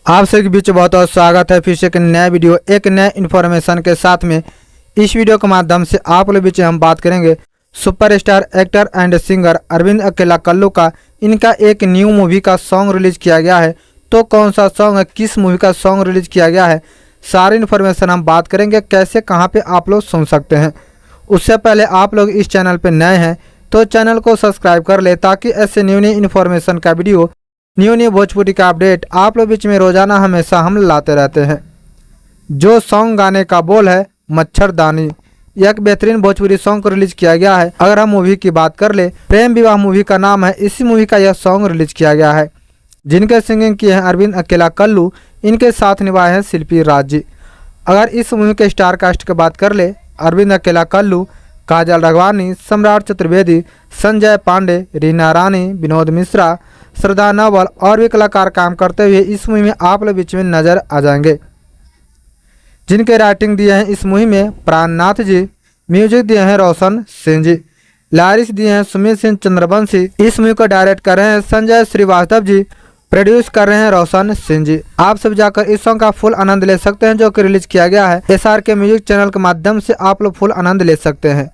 आप सभी के बीच बहुत बहुत स्वागत है फिर से एक नया वीडियो एक नए इन्फॉर्मेशन के साथ में। इस वीडियो के माध्यम से आप लोग बीच हम बात करेंगे superstar actor and singer Arvind Akela Kallu का। इनका एक न्यू मूवी का सॉन्ग रिलीज किया गया है। तो कौन सा सॉन्ग है, किस मूवी का सॉन्ग रिलीज किया गया है, सारी इन्फॉर्मेशन हम बात करेंगे। कैसे कहाँ पे आप लोग सुन सकते हैं। उससे पहले आप लोग इस चैनल पर नए हैं तो चैनल को सब्सक्राइब कर ले ताकि ऐसे न्यू इन्फॉर्मेशन का वीडियो न्यू भोजपुरी का अपडेट आप लोग बीच में रोजाना हमेशा हम लाते रहते हैं। जो सॉन्ग गाने का बोल है मच्छरदानी, यह एक बेहतरीन भोजपुरी सॉन्ग को रिलीज किया गया है। अगर हम मूवी की बात कर ले, प्रेम विवाह मूवी का नाम है। इसी मूवी का यह सॉन्ग रिलीज किया गया है, जिनके सिंगिंग किए हैं अरविंद अकेला कल्लू। इनके साथ निभाए हैं शिल्पी राज जी। अगर इस मूवी के स्टार कास्ट की बात कर ले, अरविंद अकेला कल्लू, काजल राघवानी, सम्राट चतुर्वेदी, संजय पांडे, रीना रानी, विनोद मिश्रा, श्रद्धा नवल और भी कलाकार काम करते हुए इस मूवी में आप लोग बीच में नजर आ जाएंगे। जिनके राइटिंग दिए हैं इस मूवी में प्राणनाथ जी, म्यूजिक दिए हैं रोशन सिंह जी, लारिस दिए हैं सुमित सिंह चंद्रवंशी। इस मूवी को डायरेक्ट कर रहे हैं संजय श्रीवास्तव जी, प्रोड्यूस कर रहे हैं रोशन सिंह जी। आप सब जाकर इस सॉन्ग का फुल आनंद ले सकते हैं जो कि रिलीज किया गया है SRK म्यूजिक चैनल के माध्यम से। आप लोग फुल आनंद ले सकते हैं।